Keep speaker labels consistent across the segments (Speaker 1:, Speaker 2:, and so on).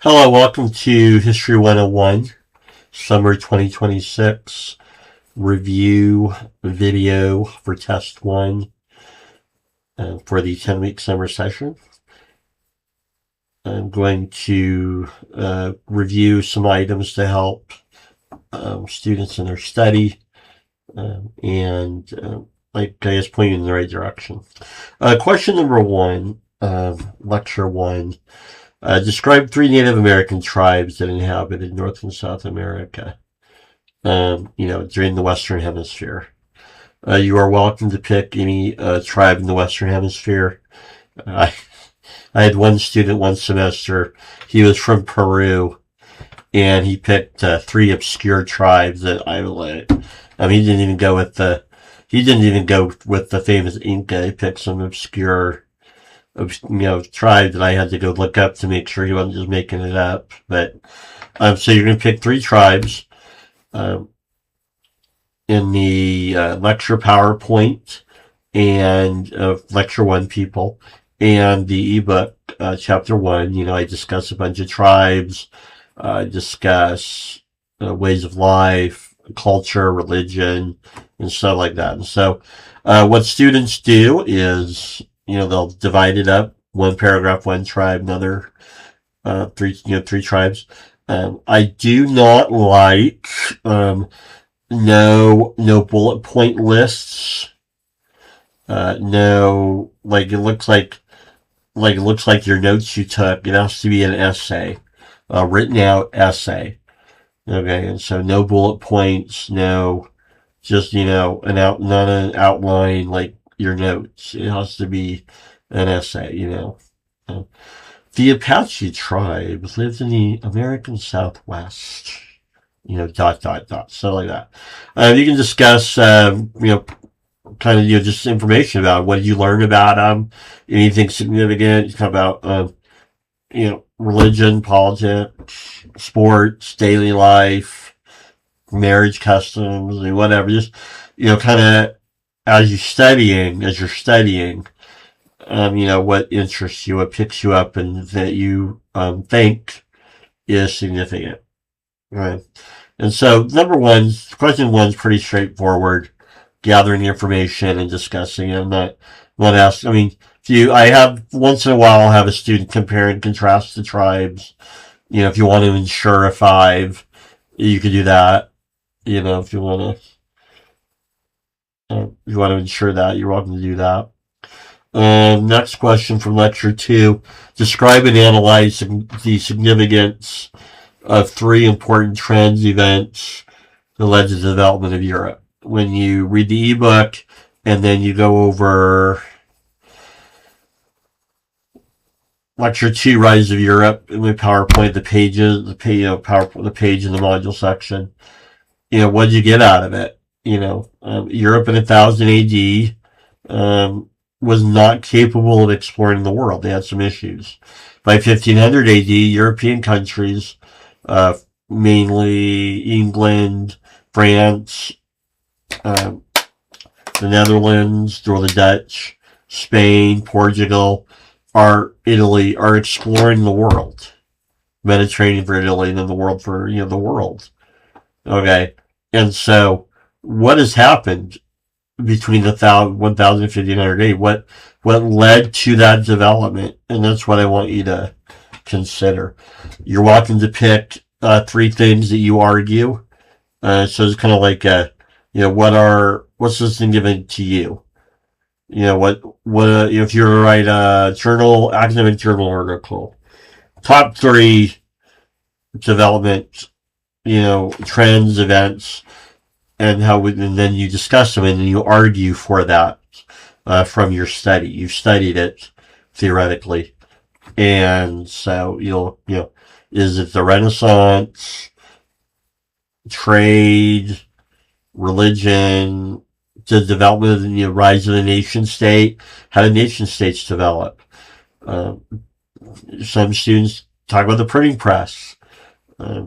Speaker 1: Hello, welcome to History 101, Summer 2026 review video for Test 1 for the 10-week summer session. I'm going to review some items to help students in their study and I guess point you in the right direction. Question number 1 of Lecture 1. Describe 3 Native American tribes that inhabited North and South America, during the Western Hemisphere. You are welcome to pick any tribe in the Western Hemisphere. I had one student one semester. He was from Peru, and he picked 3 obscure tribes that I like. He didn't even go with the famous Inca. He picked some obscure tribe that I had to go look up to make sure he wasn't just making it up. But so you're going to pick 3 tribes in the lecture PowerPoint and lecture 1 people and the ebook chapter 1. I discuss a bunch of tribes, discuss ways of life, culture, religion, and stuff like that. And so what students do is they'll divide it up. 1 paragraph, 1 tribe, another 3 tribes. I do not like no bullet point lists. No, it looks like your notes you took. It has to be an essay, written out essay. Okay, and so no bullet points, no, just not an outline like your notes. It has to be an essay. The Apache tribe lived in the American Southwest. So like that. You can discuss, just information about what did you learn about them, anything significant. Talk about, religion, politics, sports, daily life, marriage customs, whatever. Just, kind of as you're studying, what interests you, what picks you up, and that you think is significant. Right. And so question 1 is pretty straightforward. Gathering the information and discussing it. I'm not asking, I have, once in a while, I'll have a student compare and contrast the tribes. If you want to ensure a 5, you could do that. If you want to ensure that, you're welcome to do that. Next question from lecture 2. Describe and analyze the significance of 3 important trends, events that led to the development of Europe. When you read the ebook and then you go over lecture 2, Rise of Europe, in my PowerPoint, the page in the module section, what did you get out of it? Europe in 1000 AD, was not capable of exploring the world. They had some issues. By 1500 AD, European countries, mainly England, France, the Netherlands, or the Dutch, Spain, Portugal, Italy, are exploring the world. Mediterranean for Italy, and then the world for, the world. Okay. And so, what has happened between 1000 and 1500 AD? What led to that development? And that's what I want you to consider. You're welcome to pick 3 things that you argue. So it's kind of like what's this thing given to you? If you were to write a academic journal article, top 3 development, trends, events, and and then you discuss them and then you argue for that, from your study. You've studied it theoretically. And so is it the Renaissance, trade, religion, the development of the rise of the nation state? How did nation states develop? Some students talk about the printing press.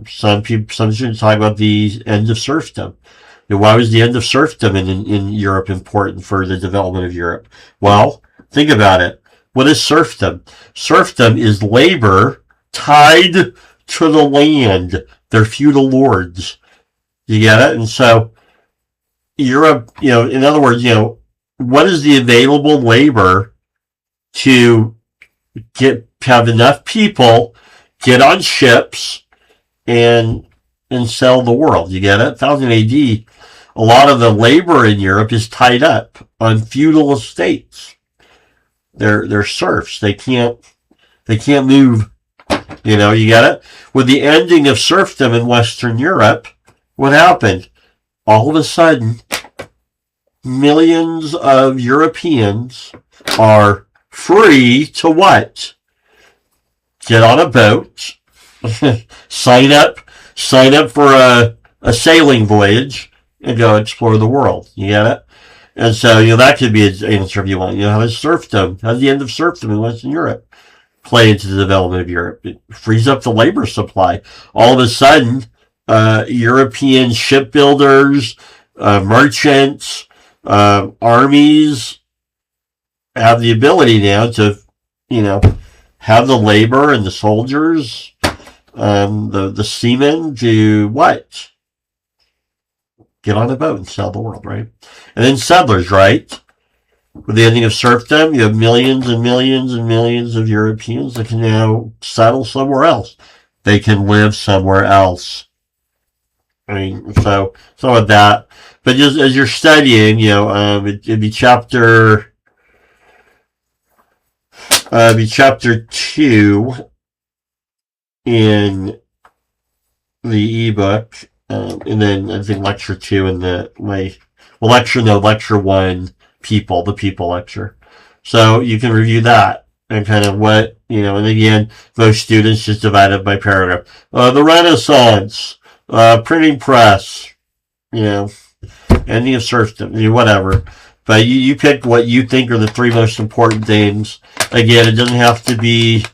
Speaker 1: Some students talk about the end of serfdom. Why was the end of serfdom in Europe important for the development of Europe? Well, think about it. What is serfdom? Serfdom is labor tied to the land. They're feudal lords. You get it? And so Europe, in other words, what is the available labor to have enough people get on ships and sell the world? You get it? 1000 AD, a lot of the labor in Europe is tied up on feudal estates. They're serfs. They can't move. You get it? With the ending of serfdom in Western Europe, what happened? All of a sudden, millions of Europeans are free to what? Get on a boat, sign up for a sailing voyage, and go explore the world. You get it? And so, that could be an answer if you want. How does the end of serfdom in Western Europe play into the development of Europe? It frees up the labor supply. All of a sudden, European shipbuilders, merchants, armies have the ability now to, have the labor and the soldiers, the seamen to what? Get on a boat and sell the world, right? And then settlers, right? With the ending of serfdom, you have millions and millions and millions of Europeans that can now settle somewhere else. They can live somewhere else. So with that. But just as you're studying, it'd be chapter 2 in the ebook, and then I think lecture 2 in lecture 1, the people lecture. So you can review that and kind of what, and again, most students just divide it by paragraph. The Renaissance, printing press, ending of serfdom, whatever. But you pick what you think are the 3 most important things. Again, it doesn't have to be,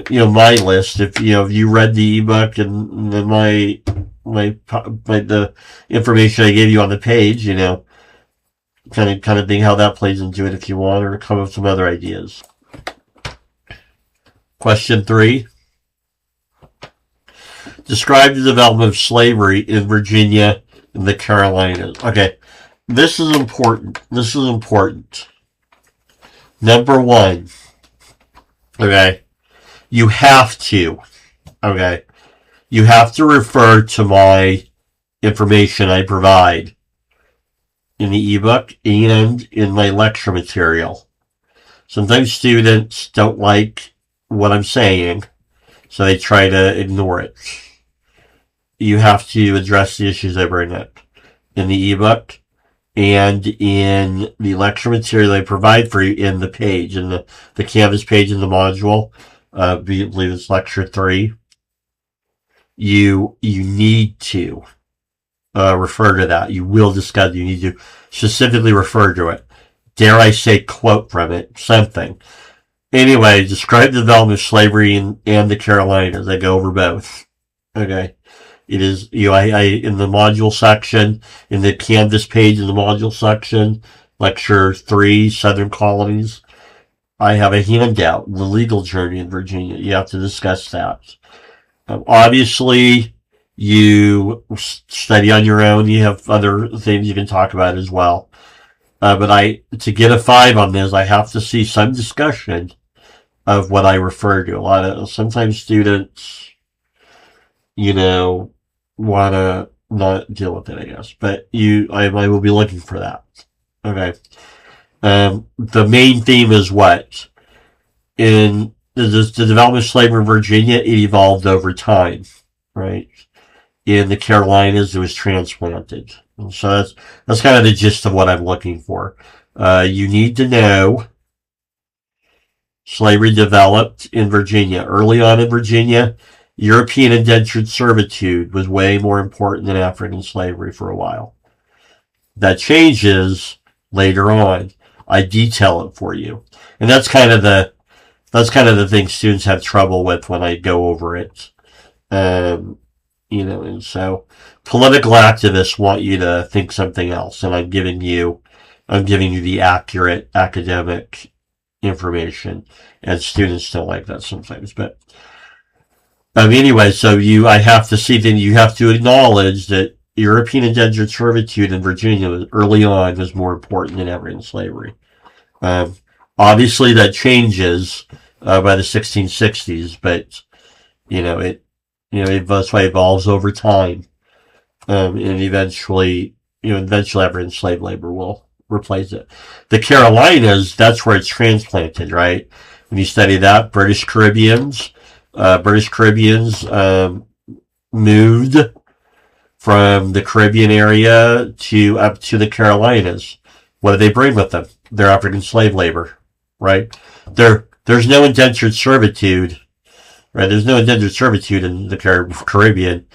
Speaker 1: my list. If you read the ebook and then the information I gave you on the page, kind of think how that plays into it if you want, or come up with some other ideas. Question 3. Describe the development of slavery in Virginia and the Carolinas. Okay, this is important. Number 1. Okay, you have to refer to my information I provide in the ebook and in my lecture material. Sometimes students don't like what I'm saying, so they try to ignore it. You have to address the issues I bring up in the ebook and in the lecture material I provide for you in the page, in the Canvas page in the module. I believe it's lecture 3. You need to refer to that. You will discuss. You need to specifically refer to it. Dare I say, quote from it, something. Anyway, describe the development of slavery and the Carolinas. I go over both. Okay. It is, I in the module section, in the Canvas page in the module section, lecture 3, Southern Colonies, I have a handout, the legal journey in Virginia. You have to discuss that. Obviously, you study on your own. You have other things you can talk about as well. But to get a 5 on this, I have to see some discussion of what I refer to. Sometimes students, want to not deal with it, I guess. But I will be looking for that. Okay. The main theme is what? In the development of slavery in Virginia, it evolved over time, right? In the Carolinas, it was transplanted. And so that's kind of the gist of what I'm looking for. You need to know slavery developed in Virginia. Early on in Virginia, European indentured servitude was way more important than African slavery for a while. That changes later on. I detail it for you. And that's kind of the thing students have trouble with when I go over it. And so political activists want you to think something else, and I'm giving you the accurate academic information, and students don't like that sometimes. But anyway, so I have to see that you have to acknowledge that European indentured servitude in Virginia early on was more important than African slavery. Um, Obviously, that changes by the 1660s, but that's why it evolves over time, and eventually African slave labor will replace it. The Carolinas, that's where it's transplanted, right? When you study that, British Caribbeans moved from the Caribbean area to up to the Carolinas. What do they bring with them? Their African slave labor, right? There's no indentured servitude, right? There's no indentured servitude in the Caribbean.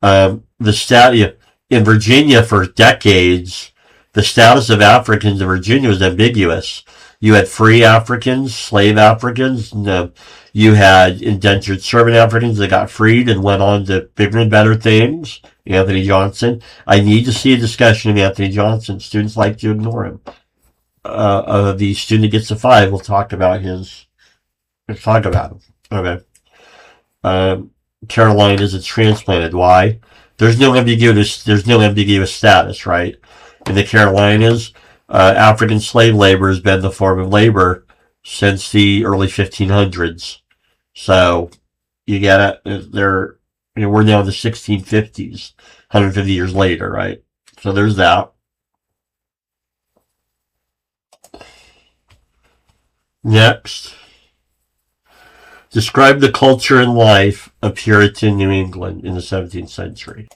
Speaker 1: In Virginia for decades, the status of Africans in Virginia was ambiguous. You had free Africans, slave Africans, and, you had indentured servant Africans that got freed and went on to bigger and better things. Anthony Johnson. I need to see a discussion of Anthony Johnson. Students like to ignore him. The student that gets a 5 will talk about him. Okay. Carolinas, it's transplanted. Why? There's no ambiguous status, right? In the Carolinas, African slave labor has been the form of labor since the early 1500s. So you get it. We're now in the 1650s, 150 years later, right? So there's that. Next, describe the culture and life of Puritan New England in the 17th century.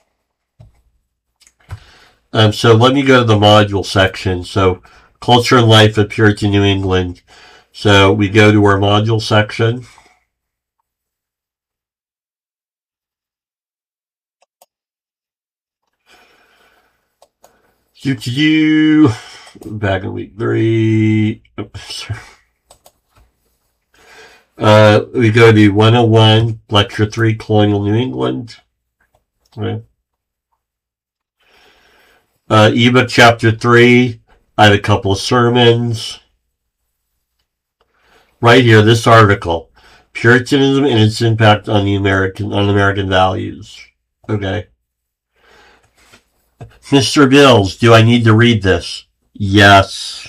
Speaker 1: So let me go to the module section. So culture and life of Puritan New England. So we go to our module section. Back in week 3. We go to 101, lecture 3, Colonial New England. Okay. Ebook chapter 3. I have a couple of sermons. Right here, this article. Puritanism and its impact on American values. Okay. Mr. Bills, do I need to read this? Yes.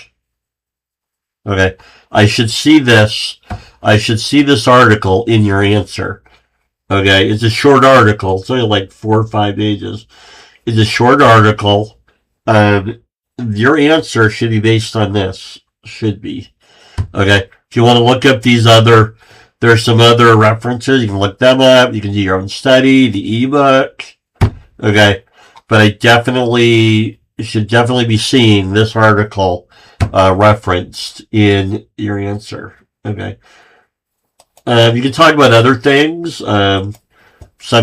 Speaker 1: Okay. I should see this article in your answer. Okay. It's a short article. It's only like 4 or 5 pages. It's a short article. Your answer should be based on this. Should be. Okay. If you want to look up there's some other references. You can look them up. You can do your own study, the ebook. Okay. But you should definitely be seeing this article referenced in your answer. Okay. You can talk about other things. Some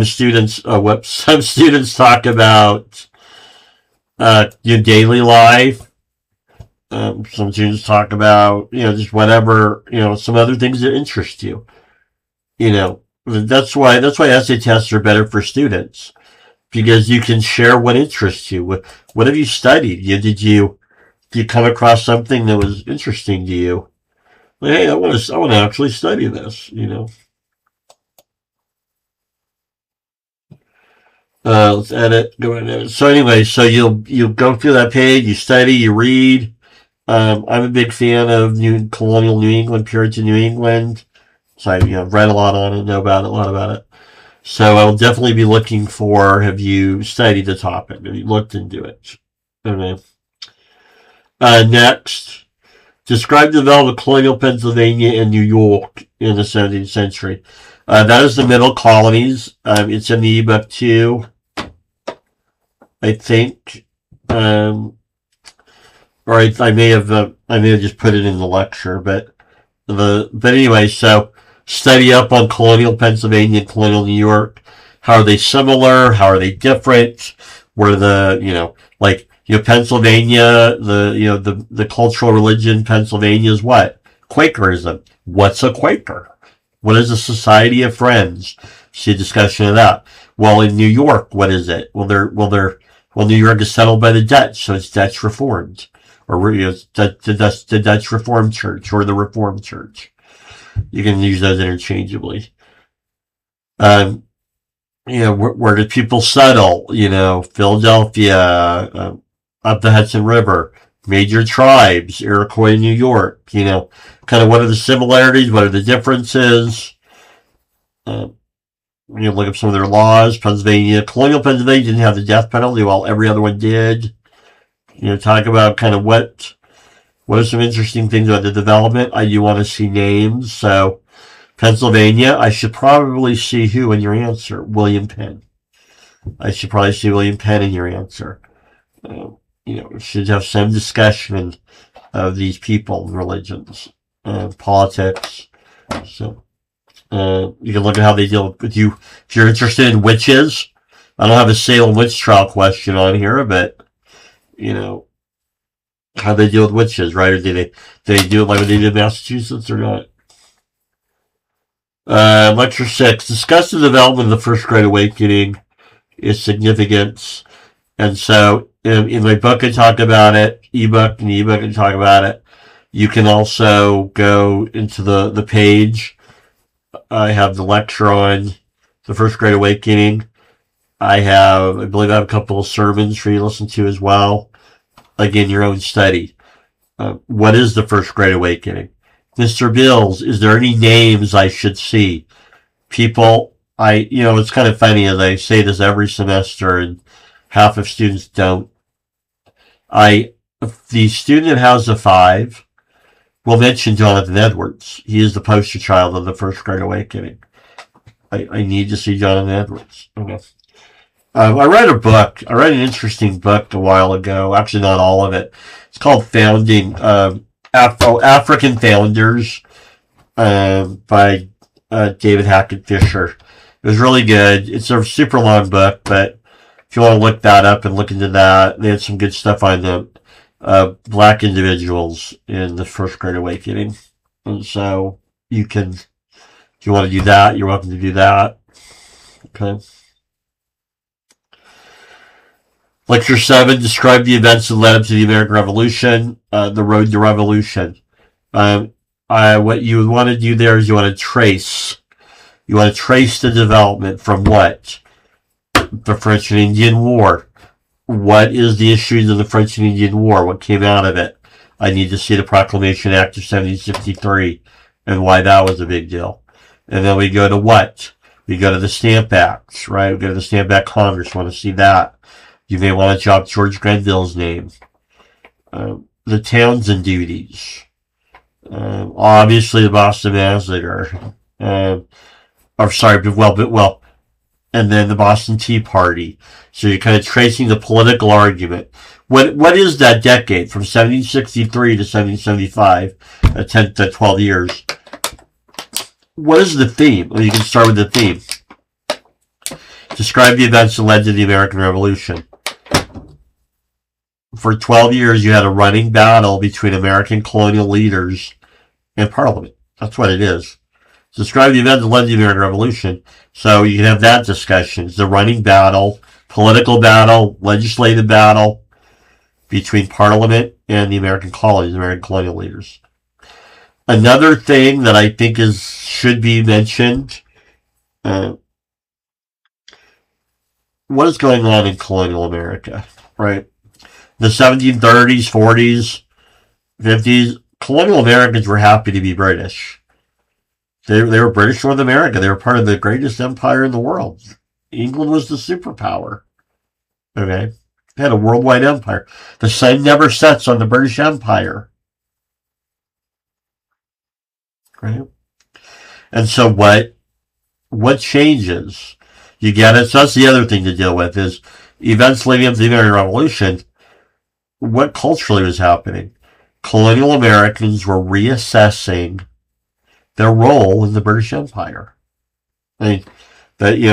Speaker 1: students talk about your daily life. Some students talk about just whatever some other things that interest you. That's why essay tests are better for students. Because you can share what interests you. What have you studied? Did you come across something that was interesting to you? Like, hey, I want to actually study this. Let's edit. Go ahead and edit. So anyway, so you'll go through that page. You study. You read. I'm a big fan of colonial New England, Puritan New England. So I've read a lot on it, know about it, a lot about it. So I'll definitely be looking for, have you studied the topic? Have you looked into it? Okay. Next, describe the development of colonial Pennsylvania and New York in the 17th century. That is the middle colonies. It's in the ebook too, I think. Or I may have just put it in the lecture, but anyway, so study up on colonial Pennsylvania and colonial New York. How are they similar? How are they different? Where Pennsylvania, the cultural religion Pennsylvania is what? Quakerism. What's a Quaker? What is a Society of Friends? See a discussion of that. Well, in New York, what is it? Well, New York is settled by the Dutch, so it's Dutch reformed. or the Dutch Reformed Church or the Reformed Church. You can use those interchangeably. Where did people settle? Philadelphia, up the Hudson River, major tribes, Iroquois, New York. Kind of what are the similarities? What are the differences? Look up some of their laws. Colonial Pennsylvania didn't have the death penalty while every other one did. Talk about kind of what are some interesting things about the development. I do want to see names. So Pennsylvania, I should probably see who in your answer? William Penn. I should probably see William Penn in your answer. Should have some discussion of these people, religions, politics. So, you can look at how they deal with you. If you're interested in witches, I don't have a Salem witch trial question on here, but, how they deal with witches, right? Or do they do it like they did in Massachusetts or not? Lecture 6. Discuss the development of the First Great Awakening, its significance. And so, in my book, I talk about it. Ebook, I talk about it. You can also go into the page. I have the lecture on the First Great Awakening. I believe I have a couple of sermons for you to listen to as well. Again, your own study. What is the First Great Awakening? Mr. Bills, is there any names I should see? People, it's kind of funny as I say this every semester and half of students don't. The student in House of Five will mention Jonathan Edwards. He is the poster child of the First Great Awakening. I need to see Jonathan Edwards. Okay. I read a book. I read an interesting book a while ago. Actually, not all of it. It's called Founding, African Founders, by David Hackett Fisher. It was really good. It's a super long book, but if you want to look that up and look into that, they had some good stuff on the black individuals in the First Great Awakening. And so if you want to do that, you're welcome to do that. Okay. Lecture 7, describe the events that led up to the American Revolution, the road to revolution. What you would want to do there is you want to trace the development from what? The French and Indian War. What is the issues of the French and Indian War? What came out of it? I need to see the Proclamation Act of 1763 and why that was a big deal. And then we go to what? We go to the Stamp Acts, right? We go to the Stamp Act Congress. Want to see that. You may want to drop George Grenville's name. The Townsend duties. Obviously the Boston Massacre. And then the Boston Tea Party. So you're kind of tracing the political argument. What is that decade from 1763 to 1775? 10 to 12 years. What is the theme? Well, you can start with the theme. Describe the events that led to the American Revolution. For 12 years, you had a running battle between American colonial leaders and Parliament. That's what it is. Describe the events that led to the American Revolution. So you can have that discussion. It's a running battle, political battle, legislative battle between Parliament and the American colonies, American colonial leaders. Another thing that I think should be mentioned, what is going on in colonial America, right? The 1730s, 40s, 50s, colonial Americans were happy to be British. They were British North America. They were part of the greatest empire in the world. England was the superpower. Okay? They had a worldwide empire. The sun never sets on the British Empire. Right? And so what changes? You get it? So that's the other thing to deal with is events leading up to the American Revolution. What culturally was happening? Colonial Americans were reassessing their role in the British Empire. I mean,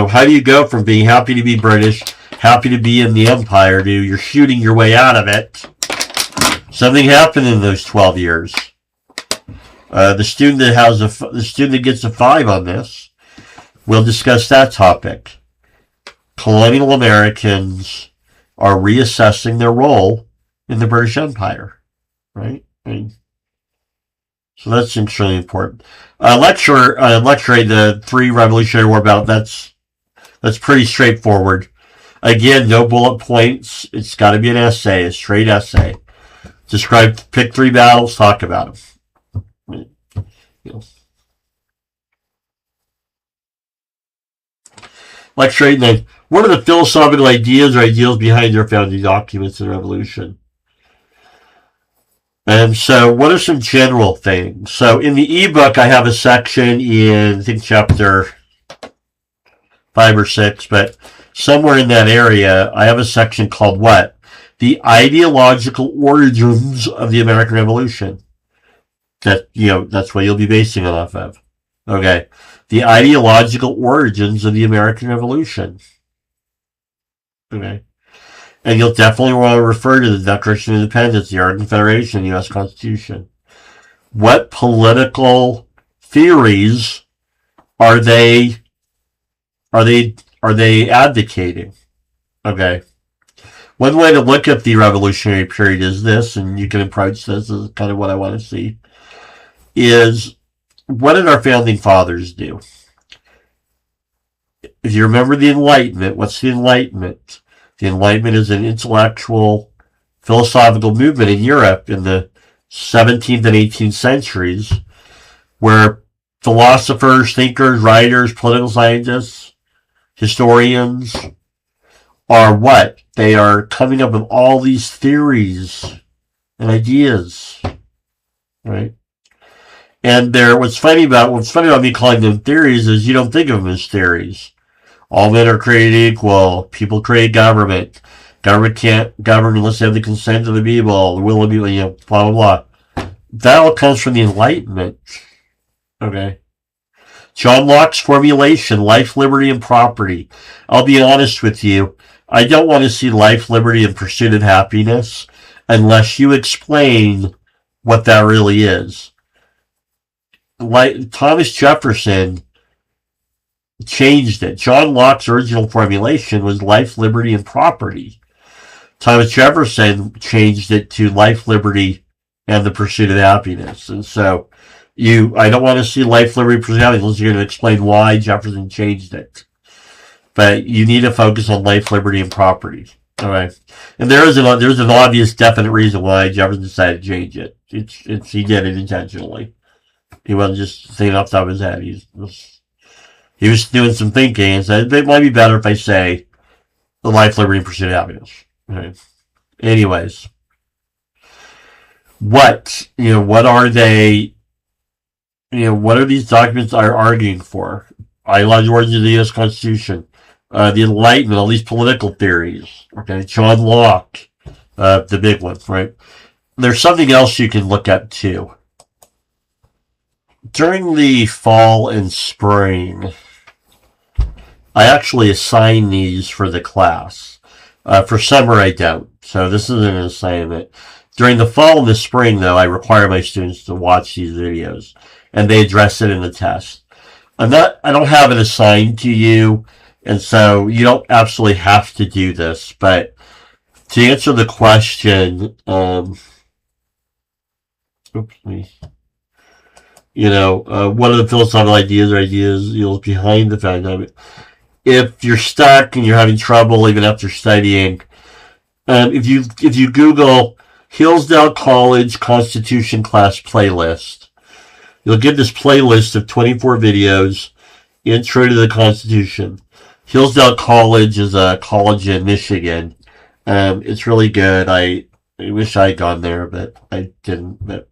Speaker 1: how do you go from being happy to be British, happy to be in the Empire, to you're shooting your way out of it? Something happened in those 12 years. The student that gets a 5 on this, we'll discuss that topic. Colonial Americans are reassessing their role in the British Empire. right? So that's extremely important. Lecture the three Revolutionary War battles. That's pretty straightforward. Again, no bullet points. It's got to be an essay, a straight essay. Pick three battles, talk about them. Lecture 8 9. What are the philosophical ideas or ideals behind your founding documents in the Revolution? And so, what are some general things? So, in the ebook, I have a section in, I think, chapter 5 or 6, but somewhere in that area, I have a section called what? The ideological origins of the American Revolution. That's what you'll be basing it off of. Okay. The ideological origins of the American Revolution. Okay. And you'll definitely want to refer to the Declaration of Independence, the Articles of Confederation, the U.S. Constitution. What political theories are they advocating? Okay. One way to look at the revolutionary period is this, and you can approach this as kind of what I want to see, is what did our founding fathers do? If you remember the Enlightenment, what's the Enlightenment? The Enlightenment is an intellectual, philosophical movement in Europe in the 17th and 18th centuries where philosophers, thinkers, writers, political scientists, historians are what? They are coming up with all these theories and ideas, right? And what's funny about me calling them theories is you don't think of them as theories. All men are created equal. People create government. Government can't govern unless they have the consent of the people, the will of the people, blah, blah, blah. That all comes from the Enlightenment. Okay. John Locke's formulation, life, liberty, and property. I'll be honest with you. I don't want to see life, liberty, and pursuit of happiness unless you explain what that really is. Like Thomas Jefferson changed it. John Locke's original formulation was life, liberty, and property. Thomas Jefferson changed it to life, liberty, and the pursuit of happiness. And so I don't want to see life, liberty, pursuit of happiness unless you're going to explain why Jefferson changed it. But you need to focus on life, liberty, and property. All right. And there's an obvious, definite reason why Jefferson decided to change it. He did it intentionally. He wasn't just thinking off the top of his head. He was doing some thinking and said, it might be better if I say the life, liberty, and pursuit of happiness. Right. Anyways. What are they, what are these documents arguing for? Ideological origins of the U.S. Constitution, the Enlightenment, all these political theories. Okay. John Locke, the big one, right? There's something else you can look at too. During the fall and spring, I actually assign these for the class. For summer, I don't. So this isn't an assignment. During the fall and the spring, though, I require my students to watch these videos, and they address it in the test. I don't have it assigned to you, and so you don't absolutely have to do this, but to answer the question, what are the philosophical ideas behind the fact of it? If you're stuck and you're having trouble even after studying, if you Google Hillsdale College Constitution Class Playlist, you'll get this playlist of 24 videos, Intro to the Constitution. Hillsdale College is a college in Michigan. It's really good. I wish I had gone there, but I didn't. But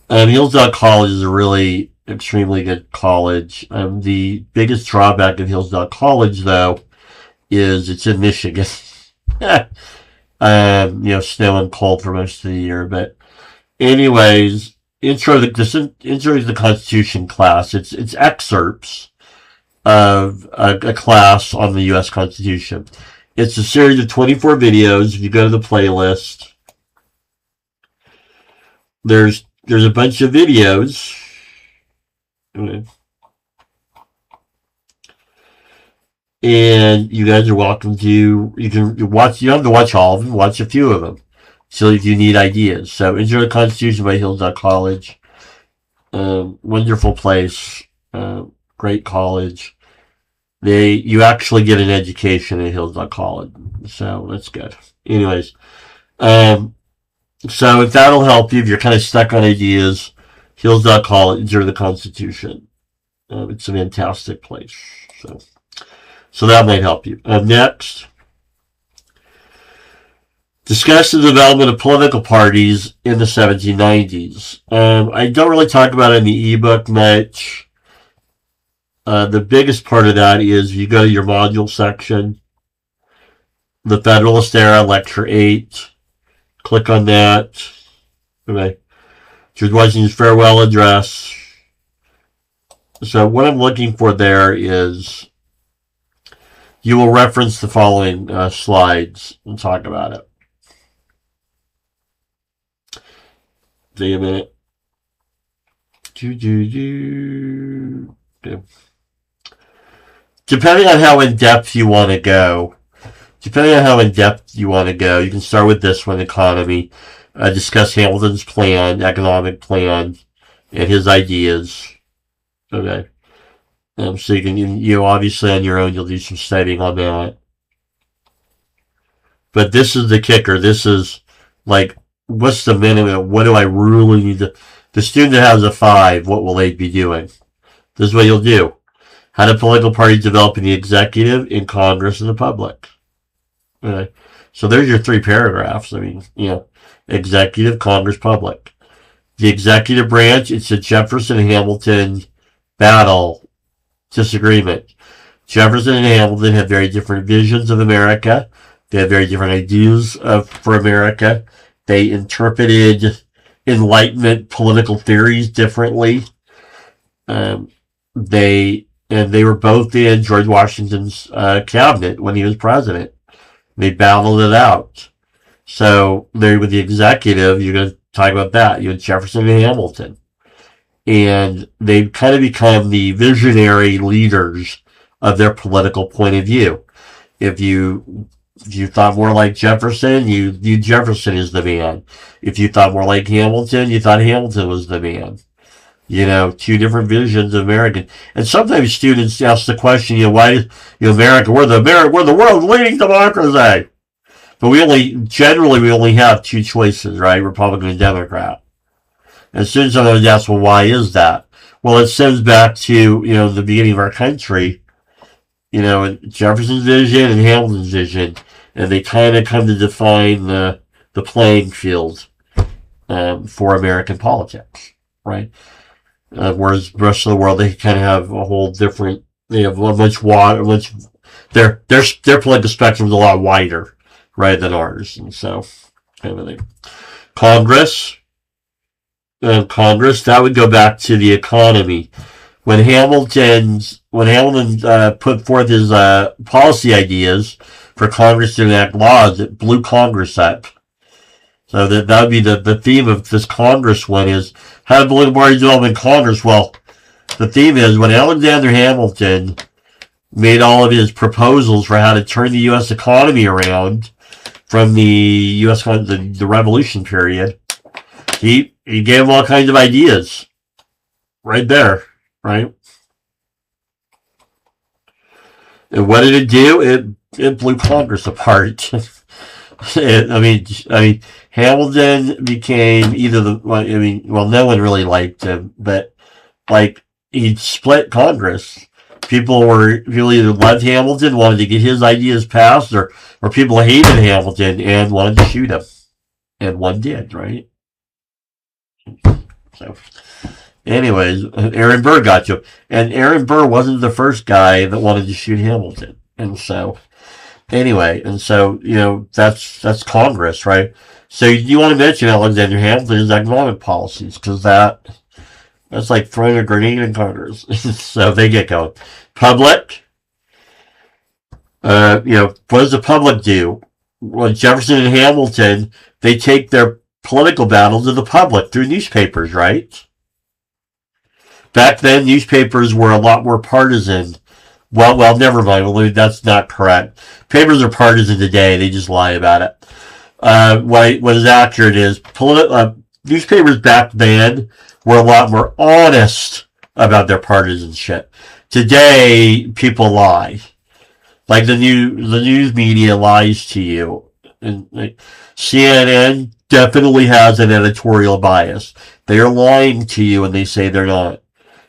Speaker 1: Hillsdale College is a really extremely good college. The biggest drawback of Hillsdale College, though, is it's in Michigan. Snow and cold for most of the year. But anyways, intro to the Constitution class. It's excerpts of a class on the U.S. Constitution. It's a series of 24 videos. If you go to the playlist, there's a bunch of videos. And you guys are welcome to, you don't have to watch all of them, watch a few of them. So if you need ideas. So Intro to the Constitution by Hillsdale College. Wonderful place. Great college. You actually get an education at Hillsdale College. So that's good. Anyways. So if that'll help you, if you're kind of stuck on ideas, Hillsdale College, Intro to the Constitution. It's a fantastic place. So that might help you. Next. Discuss the development of political parties in the 1790s. I don't really talk about it in the ebook much. The biggest part of that is you go to your module section, the Federalist Era, Lecture 8. Click on that. Okay. George Washington's farewell address. So what I'm looking for there is you will reference the following slides and talk about it. Wait a minute. Depending on how in depth you want to go, you can start with this one, economy. Discuss Hamilton's plan, economic plan, and his ideas. Okay. So you can, obviously on your own, you'll do some studying on that. But this is the kicker. This is like, what's the minimum? What do I really need to... The student that has a 5, what will they be doing? This is what you'll do. How do political parties develop in the executive, in Congress, and the public? Okay. So there's your 3 paragraphs. I mean, executive, Congress, public. The executive branch, it's a Jefferson and Hamilton battle, disagreement. Jefferson and Hamilton had very different visions of America. They had very different ideas for America. They interpreted Enlightenment political theories differently. They were both in George Washington's cabinet when he was president. They battled it out. So there with the executive, you're going to talk about that. You had Jefferson and Hamilton. And they've kind of become the visionary leaders of their political point of view. If you thought more like Jefferson, you viewed Jefferson as the man. If you thought more like Hamilton, you thought Hamilton was the man. 2 different visions of American. And sometimes students ask the question, why, America, we're the world's leading democracy. But we only have 2 choices, right? Republican and Democrat. And students always ask, well, why is that? Well, it stems back to, the beginning of our country, Jefferson's vision and Hamilton's vision. And they kind of come to define the playing field, for American politics, right? Whereas the rest of the world, they kind of have a whole different, they have a much wider, their political spectrum is a lot wider, right, than ours. And so, kind of thing. Congress, that would go back to the economy. When Hamilton put forth his policy ideas for Congress to enact laws, it blew Congress up. So that would be the theme of this Congress one is how to political parties develop in Congress. Well, the theme is when Alexander Hamilton made all of his proposals for how to turn the U.S. economy around from the the Revolution period, he gave them all kinds of ideas right there, right? And what did it do? It blew Congress apart. Hamilton became no one really liked him, but he split Congress. People either loved Hamilton, wanted to get his ideas passed, or people hated Hamilton and wanted to shoot him. And one did, right? So, anyways, Aaron Burr got you. And Aaron Burr wasn't the first guy that wanted to shoot Hamilton. And so, that's Congress, right? So you want to mention Alexander Hamilton's economic policies, because that's like throwing a grenade in Congress. So they get going. Public, what does the public do? Well, Jefferson and Hamilton, they take their political battle to the public through newspapers, right? Back then, newspapers were a lot more partisan. Well, never mind. Well, that's not correct. Papers are partisan today. They just lie about it. what is accurate is newspapers back then were a lot more honest about their partisan shit. Today, people lie. Like the news media lies to you. And like, CNN definitely has an editorial bias. They are lying to you when they say they're not.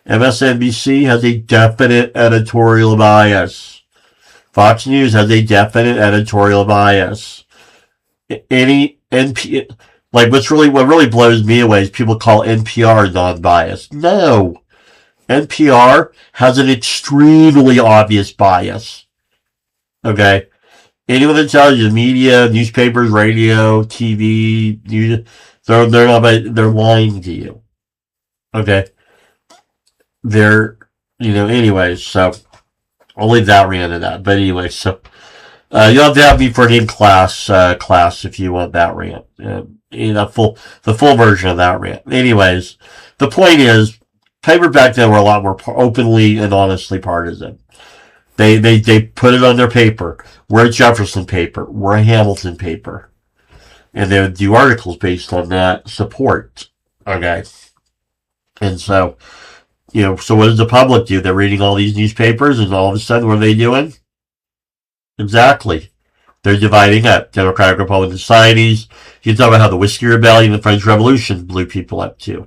Speaker 1: MSNBC has a definite editorial bias. Fox News has a definite editorial bias. Any like what really blows me away is people call NPR non-biased. No, NPR has an extremely obvious bias. Okay, anyone that tells you media, newspapers, radio, TV, they're lying to you. Okay, anyways. So I'll leave that rant at that. But anyway, so. You'll have to have me for an in-class class if you want that rant. The full version of that rant. Anyways, the point is, paper back then were a lot more openly and honestly partisan. They put it on their paper. We're a Jefferson paper. We're a Hamilton paper. And they would do articles based on that support. Okay. And so, so what does the public do? They're reading all these newspapers and all of a sudden what are they doing? Exactly. They're dividing up Democratic Republican societies. You can talk about how the Whiskey Rebellion and the French Revolution blew people up too.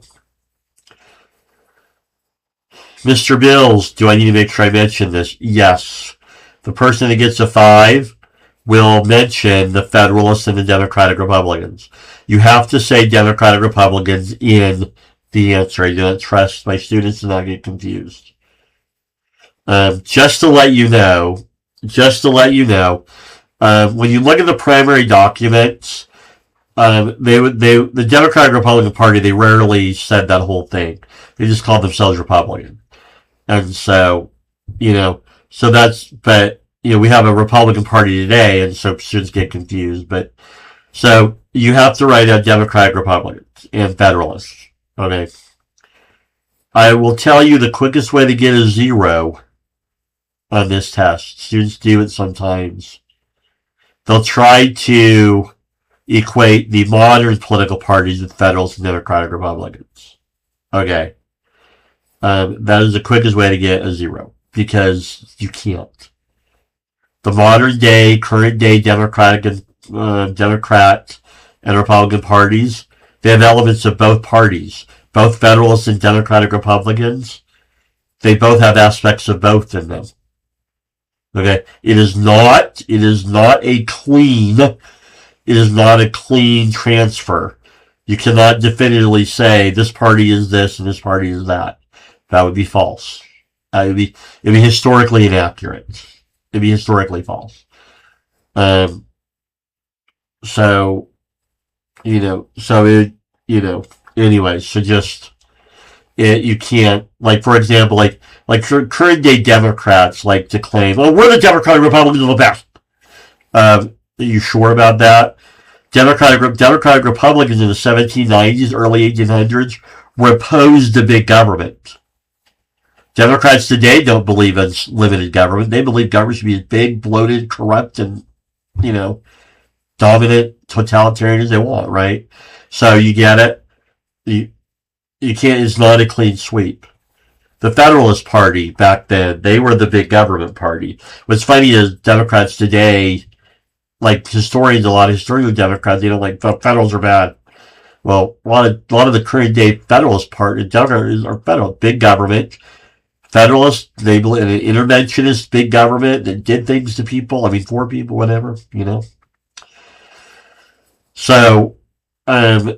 Speaker 1: Mr. Bills, do I need to make sure I mention this? Yes. The person that gets a 5 will mention the Federalists and the Democratic Republicans. You have to say Democratic Republicans in the answer. I do not trust my students to not get confused. Just to let you know, when you look at the primary documents, the Democratic Republican Party, they rarely said that whole thing. They just called themselves Republican. And so, we have a Republican Party today, and so students get confused. But, so, you have to write out Democratic Republicans and Federalists. Okay. I will tell you the quickest way to get a 0 on this test. Students do it sometimes. They'll try to equate the modern political parties with Federalists and Democratic Republicans. Okay. That is the quickest way to get a 0 because you can't. The modern day, current day Democrat and Republican parties, they have elements of both parties. Both Federalists and Democratic Republicans, they both have aspects of both in them. Okay, it is not a clean transfer. You cannot definitively say this party is this and this party is that. That would be false. It'd be historically inaccurate. It'd be historically false. Anyway, so just, you can't, like, for example, like current day Democrats like to claim, oh, we're the Democratic Republicans are the best. Are you sure about that? Democratic Republicans in the 1790s, early 1800s were opposed to big government. Democrats today don't believe in limited government. They believe government should be as big, bloated, corrupt, and, dominant, totalitarian as they want, right? So you get it. You can't, it's not a clean sweep. The Federalist Party back then, they were the big government party. What's funny is Democrats today, like a lot of historians of Democrats, they don't like, Federals are bad. Well, a lot of the current day Federalist Party, Democrats are federal, big government. Federalists, they believe in an interventionist big government that did things to people, for people, whatever, So, I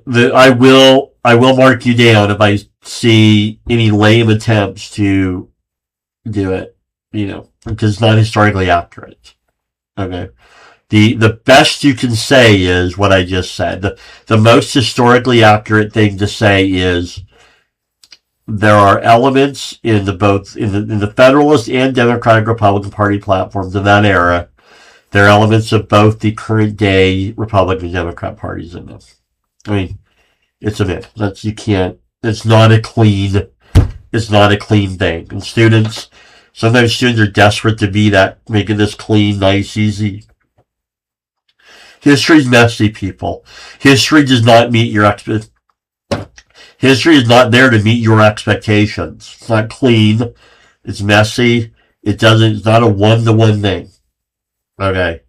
Speaker 1: will mark you down if I see any lame attempts to do it, because it's not historically accurate. Okay. The best you can say is what I just said. The most historically accurate thing to say is there are elements in the Federalist and Democratic Republican Party platforms of that era. There are elements of both the current day Republican and Democrat parties in them. It's a myth. It's not a clean thing. And sometimes students are desperate to be that, making this clean, nice, easy. History's messy, people. History does not meet your History is not there to meet your expectations. It's not clean. It's messy. It's not a one-to-one thing. Okay.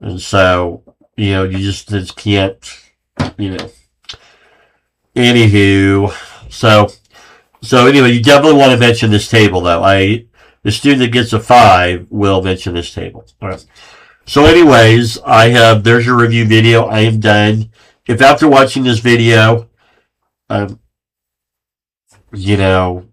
Speaker 1: And so, you just can't, you know. Anywho, so anyway, you definitely want to mention this table, though. The student that gets a 5 will mention this table. All right. So anyways, there's your review video. I am done. If after watching this video, you know,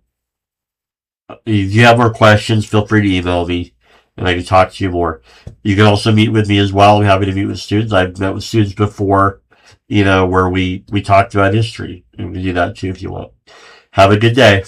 Speaker 1: if you have more questions, feel free to email me and I can talk to you more. You can also meet with me as well. I'm happy to meet with students. I've met with students before, where we talked about history. And we can do that too if you want. Have a good day.